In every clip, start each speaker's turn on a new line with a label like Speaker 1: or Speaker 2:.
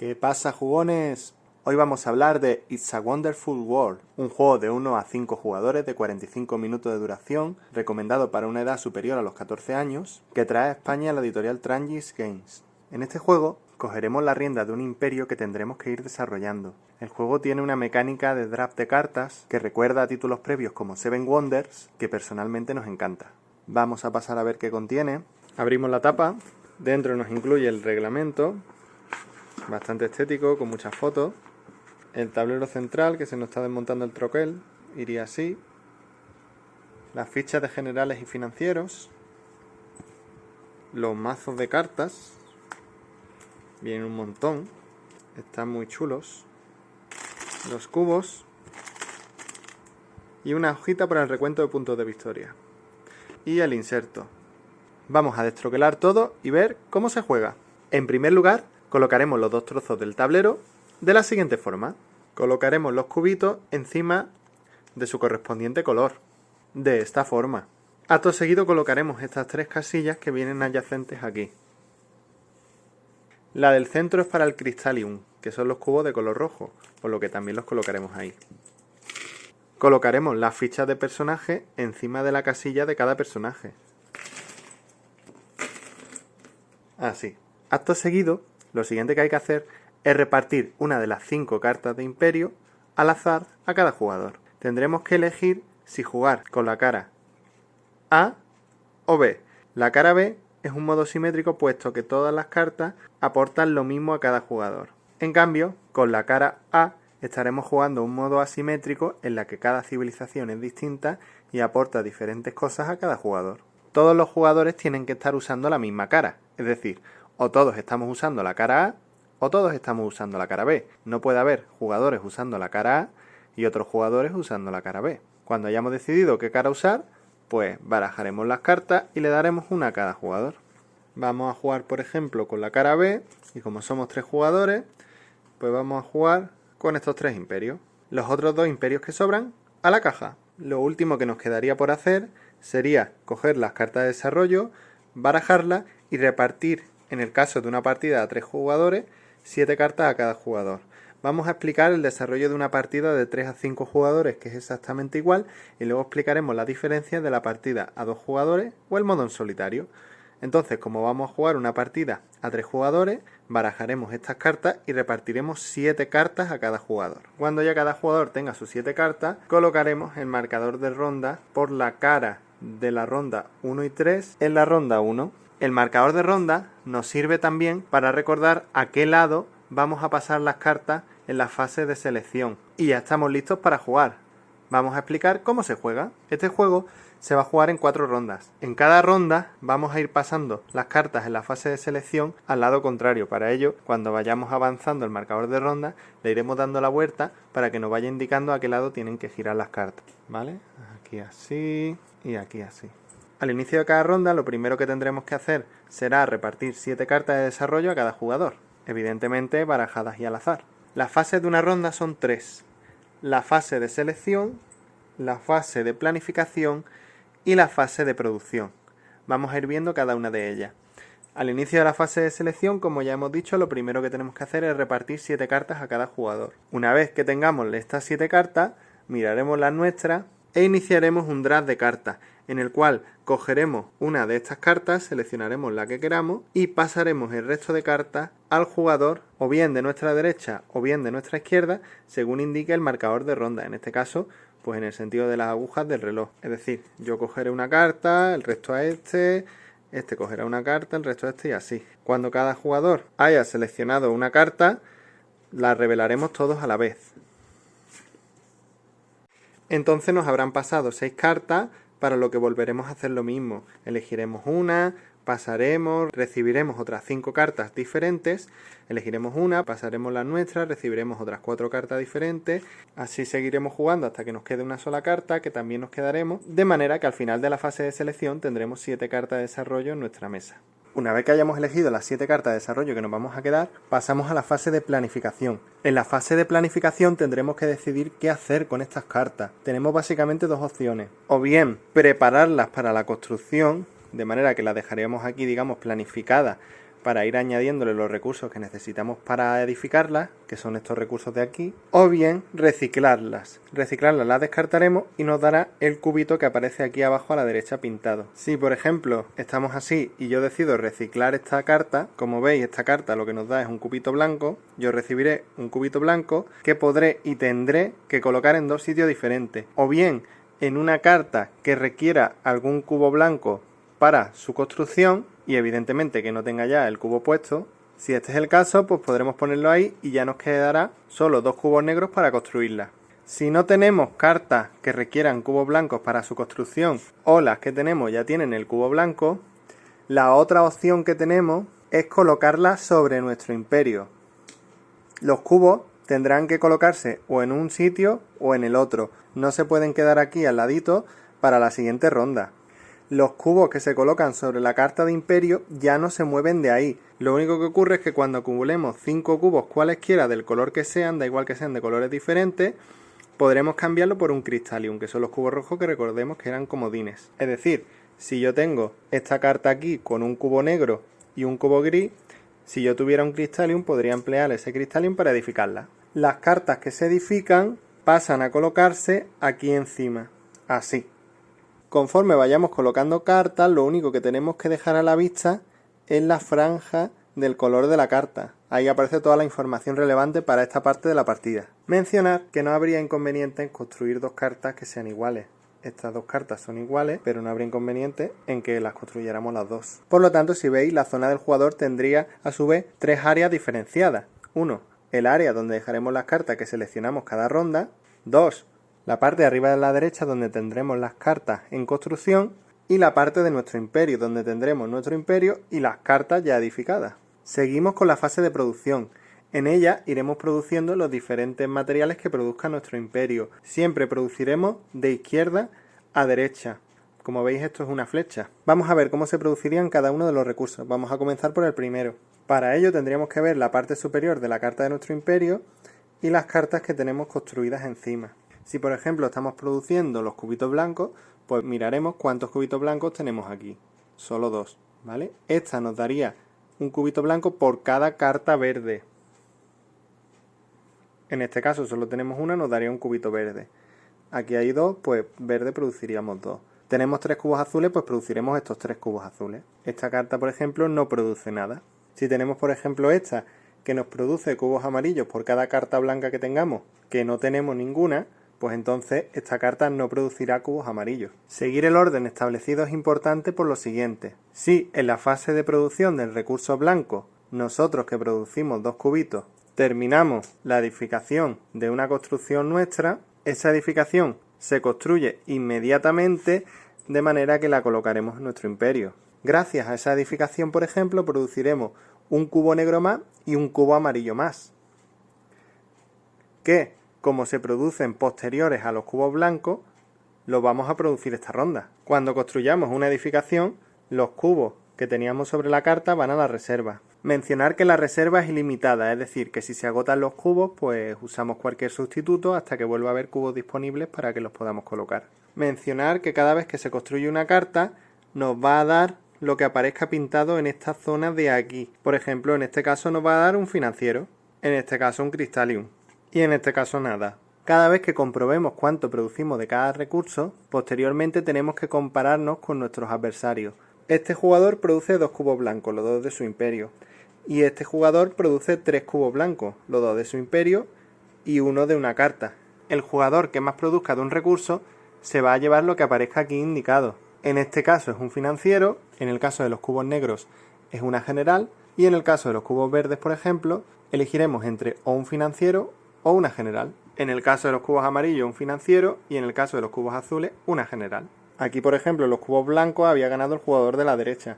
Speaker 1: ¿Qué pasa, jugones? Hoy vamos a hablar de It's a Wonderful World, un juego de 1 a 5 jugadores de 45 minutos de duración, recomendado para una edad superior a los 14 años, que trae a España la editorial Trangis Games. En este juego cogeremos la rienda de un imperio que tendremos que ir desarrollando. El juego tiene una mecánica de draft de cartas que recuerda a títulos previos como Seven Wonders, que personalmente nos encanta. Vamos a pasar a ver qué contiene. Abrimos la tapa, dentro nos incluye el reglamento, bastante estético, con muchas fotos. El tablero central, que se nos está desmontando el troquel, iría así. Las fichas de generales y financieros. Los mazos de cartas. Vienen un montón. Están muy chulos. Los cubos. Y una hojita para el recuento de puntos de victoria. Y el inserto. Vamos a destroquelar todo y ver cómo se juega. En primer lugar, colocaremos los dos trozos del tablero de la siguiente forma. Colocaremos los cubitos encima de su correspondiente color. De esta forma. Acto seguido colocaremos estas tres casillas que vienen adyacentes aquí. La del centro es para el Crystalium, que son los cubos de color rojo, por lo que también los colocaremos ahí. Colocaremos las fichas de personaje encima de la casilla de cada personaje. Así. Acto seguido, lo siguiente que hay que hacer es repartir una de las 5 cartas de imperio al azar a cada jugador. Tendremos que elegir si jugar con la cara A o B. La cara B es un modo simétrico puesto que todas las cartas aportan lo mismo a cada jugador. En cambio, con la cara A estaremos jugando un modo asimétrico en la que cada civilización es distinta y aporta diferentes cosas a cada jugador. Todos los jugadores tienen que estar usando la misma cara, es decir, o todos estamos usando la cara A o todos estamos usando la cara B. No puede haber jugadores usando la cara A y otros jugadores usando la cara B. Cuando hayamos decidido qué cara usar, pues barajaremos las cartas y le daremos una a cada jugador. Vamos a jugar, por ejemplo, con la cara B y como somos 3 jugadores, pues vamos a jugar con estos 3 imperios. Los otros 2 imperios que sobran, a la caja. Lo último que nos quedaría por hacer sería coger las cartas de desarrollo, barajarlas y repartir, en el caso de una partida a 3 jugadores, 7 cartas a cada jugador. Vamos a explicar el desarrollo de una partida de 3 a 5 jugadores, que es exactamente igual, y luego explicaremos la diferencia de la partida a 2 jugadores o el modo en solitario. Entonces, como vamos a jugar una partida a 3 jugadores, barajaremos estas cartas y repartiremos 7 cartas a cada jugador. Cuando ya cada jugador tenga sus 7 cartas, colocaremos el marcador de ronda por la cara de la ronda 1 y 3 en la ronda 1. El marcador de ronda nos sirve también para recordar a qué lado vamos a pasar las cartas en la fase de selección. Y ya estamos listos para jugar. Vamos a explicar cómo se juega. Este juego se va a jugar en 4 rondas. En cada ronda vamos a ir pasando las cartas en la fase de selección al lado contrario. Para ello, cuando vayamos avanzando el marcador de ronda, le iremos dando la vuelta para que nos vaya indicando a qué lado tienen que girar las cartas. ¿Vale? Aquí así y aquí así. Al inicio de cada ronda, lo primero que tendremos que hacer será repartir 7 cartas de desarrollo a cada jugador, evidentemente barajadas y al azar. Las fases de una ronda son 3. La fase de selección, la fase de planificación y la fase de producción. Vamos a ir viendo cada una de ellas. Al inicio de la fase de selección, como ya hemos dicho, lo primero que tenemos que hacer es repartir 7 cartas a cada jugador. Una vez que tengamos estas 7 cartas, miraremos las nuestras e iniciaremos un draft de cartas, en el cual cogeremos una de estas cartas, seleccionaremos la que queramos y pasaremos el resto de cartas al jugador, o bien de nuestra derecha o bien de nuestra izquierda, según indique el marcador de ronda. En este caso, pues en el sentido de las agujas del reloj. Es decir, yo cogeré una carta, el resto a este cogerá una carta, el resto a este y así. Cuando cada jugador haya seleccionado una carta, la revelaremos todos a la vez. Entonces nos habrán pasado 6 cartas, para lo que volveremos a hacer lo mismo. Elegiremos una, pasaremos, recibiremos otras 5 cartas diferentes, elegiremos una, pasaremos las nuestras, recibiremos otras 4 cartas diferentes, así seguiremos jugando hasta que nos quede una sola carta, que también nos quedaremos, de manera que al final de la fase de selección tendremos 7 cartas de desarrollo en nuestra mesa. Una vez que hayamos elegido las 7 cartas de desarrollo que nos vamos a quedar, pasamos a la fase de planificación. En la fase de planificación tendremos que decidir qué hacer con estas cartas. Tenemos básicamente 2 opciones. O bien prepararlas para la construcción, de manera que las dejaremos aquí, digamos, planificadas para ir añadiéndole los recursos que necesitamos para edificarlas, que son estos recursos de aquí, o bien reciclarlas. Reciclarlas las descartaremos y nos dará el cubito que aparece aquí abajo a la derecha pintado. Si por ejemplo estamos así y yo decido reciclar esta carta, como veis esta carta lo que nos da es un cubito blanco, yo recibiré un cubito blanco que podré y tendré que colocar en dos sitios diferentes, o bien en una carta que requiera algún cubo blanco para su construcción y evidentemente que no tenga ya el cubo puesto. Si este es el caso, pues podremos ponerlo ahí y ya nos quedará solo dos cubos negros para construirla. Si no tenemos cartas que requieran cubos blancos para su construcción o las que tenemos ya tienen el cubo blanco, la otra opción que tenemos es colocarlas sobre nuestro imperio. Los cubos tendrán que colocarse o en un sitio o en el otro. No se pueden quedar aquí al ladito para la siguiente ronda. Los cubos que se colocan sobre la carta de imperio ya no se mueven de ahí. Lo único que ocurre es que cuando acumulemos 5 cubos cualesquiera del color que sean, da igual que sean de colores diferentes, podremos cambiarlo por un Crystallium, que son los cubos rojos que recordemos que eran comodines. Es decir, si yo tengo esta carta aquí con un cubo negro y un cubo gris, si yo tuviera un Crystallium podría emplear ese Crystallium para edificarla. Las cartas que se edifican pasan a colocarse aquí encima, así. Conforme vayamos colocando cartas, lo único que tenemos que dejar a la vista es la franja del color de la carta. Ahí aparece toda la información relevante para esta parte de la partida. Mencionar que no habría inconveniente en construir dos cartas que sean iguales. Estas dos cartas son iguales, pero no habría inconveniente en que las construyéramos las dos. Por lo tanto, si veis, la zona del jugador tendría a su vez tres áreas diferenciadas. 1. El área donde dejaremos las cartas que seleccionamos cada ronda. 2. La parte de arriba de la derecha donde tendremos las cartas en construcción y la parte de nuestro imperio donde tendremos nuestro imperio y las cartas ya edificadas. Seguimos con la fase de producción. En ella iremos produciendo los diferentes materiales que produzca nuestro imperio. Siempre produciremos de izquierda a derecha. Como veis, esto es una flecha. Vamos a ver cómo se producirían cada uno de los recursos. Vamos a comenzar por el primero. Para ello tendríamos que ver la parte superior de la carta de nuestro imperio y las cartas que tenemos construidas encima. Si por ejemplo estamos produciendo los cubitos blancos, pues miraremos cuántos cubitos blancos tenemos aquí. Solo 2, ¿vale? Esta nos daría un cubito blanco por cada carta verde. En este caso solo tenemos una, nos daría un cubito verde. Aquí hay 2, pues verde produciríamos 2. Tenemos 3 cubos azules, pues produciremos estos 3 cubos azules. Esta carta, por ejemplo, no produce nada. Si tenemos, por ejemplo, esta, que nos produce cubos amarillos por cada carta blanca que tengamos, que no tenemos ninguna, pues entonces esta carta no producirá cubos amarillos. Seguir el orden establecido es importante por lo siguiente. Si en la fase de producción del recurso blanco, nosotros que producimos 2 cubitos, terminamos la edificación de una construcción nuestra, esa edificación se construye inmediatamente de manera que la colocaremos en nuestro imperio. Gracias a esa edificación, por ejemplo, produciremos un cubo negro más y un cubo amarillo más, que, como se producen posteriores a los cubos blancos, los vamos a producir esta ronda. Cuando construyamos una edificación, los cubos que teníamos sobre la carta van a la reserva. Mencionar que la reserva es ilimitada, es decir, que si se agotan los cubos, pues usamos cualquier sustituto hasta que vuelva a haber cubos disponibles para que los podamos colocar. Mencionar que cada vez que se construye una carta, nos va a dar lo que aparezca pintado en esta zona de aquí. Por ejemplo, en este caso nos va a dar un financiero, en este caso un Crystallium, y en este caso nada. Cada vez que comprobemos cuánto producimos de cada recurso, posteriormente tenemos que compararnos con nuestros adversarios. Este jugador produce 2 cubos blancos, los 2 de su imperio, y este jugador produce 3 cubos blancos, los 2 de su imperio y 1 de una carta. El jugador que más produzca de un recurso se va a llevar lo que aparezca aquí indicado. En este caso es un financiero, en el caso de los cubos negros es una general, y en el caso de los cubos verdes, por ejemplo, elegiremos entre o un financiero o una general. En el caso de los cubos amarillos, un financiero, y en el caso de los cubos azules, una general. Aquí, por ejemplo, los cubos blancos había ganado el jugador de la derecha,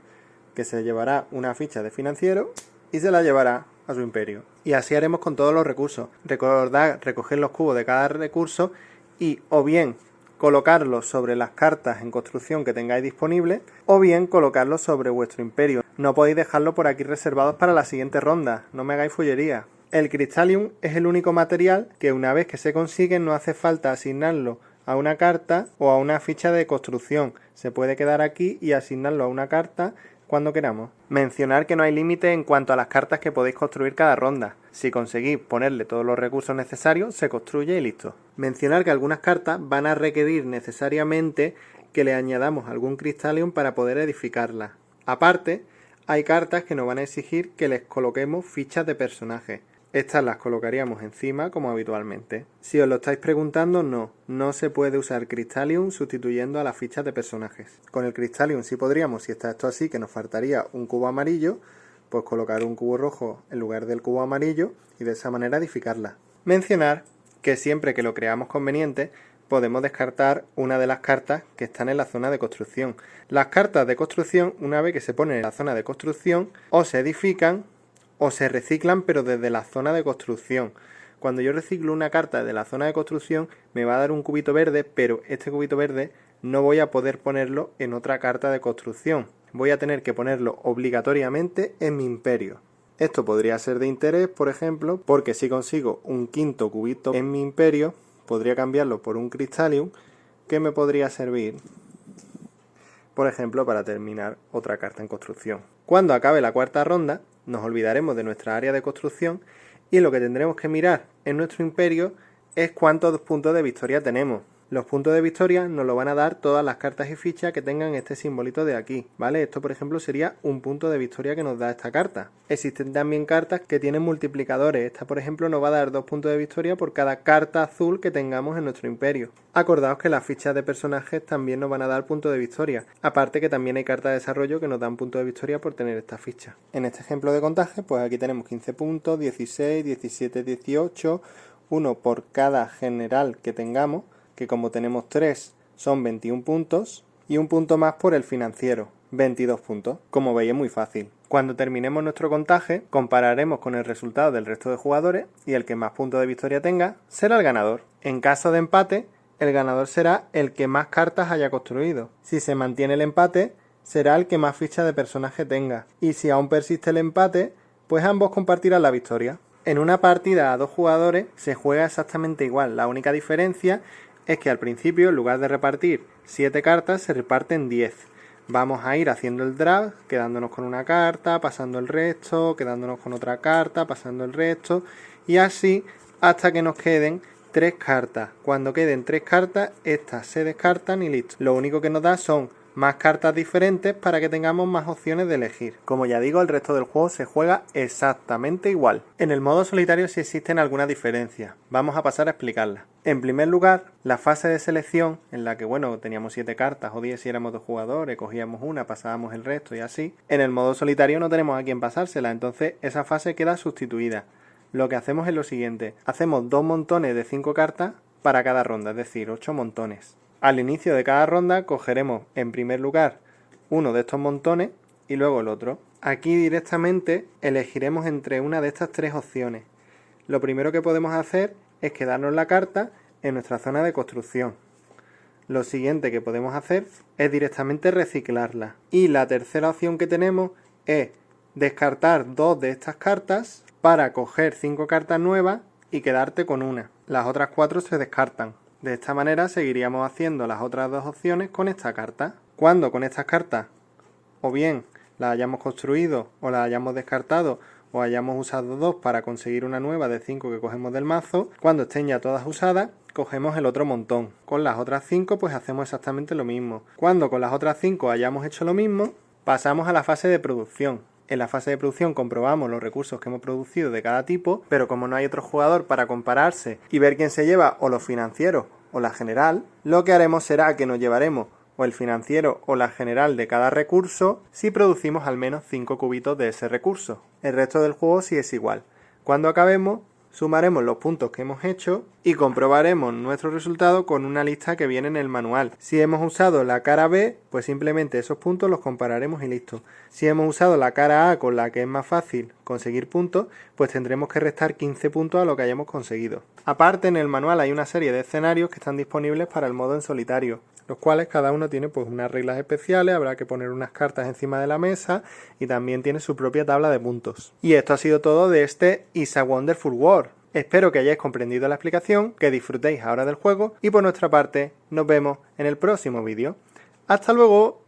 Speaker 1: que se llevará una ficha de financiero y se la llevará a su imperio. Y así haremos con todos los recursos. Recordad recoger los cubos de cada recurso y o bien colocarlos sobre las cartas en construcción que tengáis disponibles, o bien colocarlos sobre vuestro imperio. No podéis dejarlo por aquí reservados para la siguiente ronda, no me hagáis follería. El Crystallium es el único material que una vez que se consigue no hace falta asignarlo a una carta o a una ficha de construcción. Se puede quedar aquí y asignarlo a una carta cuando queramos. Mencionar que no hay límite en cuanto a las cartas que podéis construir cada ronda. Si conseguís ponerle todos los recursos necesarios, se construye y listo. Mencionar que algunas cartas van a requerir necesariamente que le añadamos algún Crystalium para poder edificarlas. Aparte, hay cartas que nos van a exigir que les coloquemos fichas de personaje. Estas las colocaríamos encima como habitualmente. Si os lo estáis preguntando, no se puede usar Crystalium sustituyendo a las fichas de personajes. Con el Crystalium sí podríamos, si está esto así, que nos faltaría un cubo amarillo, pues colocar un cubo rojo en lugar del cubo amarillo y de esa manera edificarla. Mencionar que siempre que lo creamos conveniente, podemos descartar una de las cartas que están en la zona de construcción. Las cartas de construcción, una vez que se ponen en la zona de construcción, o se edifican o se reciclan, pero desde la zona de construcción. Cuando yo reciclo una carta de la zona de construcción, me va a dar un cubito verde, pero este cubito verde no voy a poder ponerlo en otra carta de construcción. Voy a tener que ponerlo obligatoriamente en mi imperio. Esto podría ser de interés, por ejemplo, porque si consigo un quinto cubito en mi imperio, podría cambiarlo por un Crystalium que me podría servir, por ejemplo, para terminar otra carta en construcción. Cuando acabe la cuarta ronda, nos olvidaremos de nuestra área de construcción y lo que tendremos que mirar en nuestro imperio es cuántos puntos de victoria tenemos. Los puntos de victoria nos lo van a dar todas las cartas y fichas que tengan este simbolito de aquí, ¿vale? Esto, por ejemplo, sería un punto de victoria que nos da esta carta. Existen también cartas que tienen multiplicadores. Esta, por ejemplo, nos va a dar 2 puntos de victoria por cada carta azul que tengamos en nuestro imperio. Acordaos que las fichas de personajes también nos van a dar puntos de victoria. Aparte que también hay cartas de desarrollo que nos dan puntos de victoria por tener esta ficha. En este ejemplo de contaje, pues aquí tenemos 15 puntos, 16, 17, 18, uno por cada general que tengamos, que como tenemos 3 son 21 puntos, y un punto más por el financiero, 22 puntos. Como veis es muy fácil. Cuando terminemos nuestro contaje, compararemos con el resultado del resto de jugadores y el que más puntos de victoria tenga será el ganador. En caso de empate, el ganador será el que más cartas haya construido. Si se mantiene el empate, será el que más fichas de personaje tenga. Y si aún persiste el empate, pues ambos compartirán la victoria. En una partida a 2 jugadores se juega exactamente igual. La única diferencia es que al principio, en lugar de repartir 7 cartas, se reparten 10. Vamos a ir haciendo el draft, quedándonos con una carta, pasando el resto, quedándonos con otra carta, pasando el resto, y así hasta que nos queden 3 cartas. Cuando queden 3 cartas, estas se descartan y listo. Lo único que nos da son más cartas diferentes para que tengamos más opciones de elegir. Como ya digo, el resto del juego se juega exactamente igual. En el modo solitario sí existen algunas diferencias. Vamos a pasar a explicarlas. En primer lugar, la fase de selección, en la que teníamos 7 cartas o 10 si éramos 2 jugadores, cogíamos una, pasábamos el resto y así. En el modo solitario no tenemos a quién pasársela, entonces esa fase queda sustituida. Lo que hacemos es lo siguiente. Hacemos 2 montones de 5 cartas para cada ronda, es decir, 8 montones. Al inicio de cada ronda cogeremos en primer lugar uno de estos montones y luego el otro. Aquí directamente elegiremos entre una de estas 3 opciones. Lo primero que podemos hacer es quedarnos la carta en nuestra zona de construcción. Lo siguiente que podemos hacer es directamente reciclarla. Y la tercera opción que tenemos es descartar 2 de estas cartas para coger 5 cartas nuevas y quedarte con una. Las otras 4 se descartan. De esta manera seguiríamos haciendo las otras 2 opciones con esta carta. Cuando con estas cartas o bien las hayamos construido o las hayamos descartado o hayamos usado 2 para conseguir una nueva de 5 que cogemos del mazo, cuando estén ya todas usadas, cogemos el otro montón. Con las otras 5 pues hacemos exactamente lo mismo. Cuando con las otras 5 hayamos hecho lo mismo, pasamos a la fase de producción. En la fase de producción comprobamos los recursos que hemos producido de cada tipo, pero como no hay otro jugador para compararse y ver quién se lleva o los financieros o la general, lo que haremos será que nos llevaremos o el financiero o la general de cada recurso si producimos al menos 5 cubitos de ese recurso. El resto del juego sí es igual. Cuando acabemos, sumaremos los puntos que hemos hecho y comprobaremos nuestro resultado con una lista que viene en el manual. Si hemos usado la cara B, pues simplemente esos puntos los compararemos y listo. Si hemos usado la cara A, con la que es más fácil conseguir puntos, pues tendremos que restar 15 puntos a lo que hayamos conseguido. Aparte, en el manual hay una serie de escenarios que están disponibles para el modo en solitario, los cuales cada uno tiene pues unas reglas especiales, habrá que poner unas cartas encima de la mesa y también tiene su propia tabla de puntos. Y esto ha sido todo de este It's a Wonderful World. Espero que hayáis comprendido la explicación, que disfrutéis ahora del juego y por nuestra parte nos vemos en el próximo vídeo. ¡Hasta luego!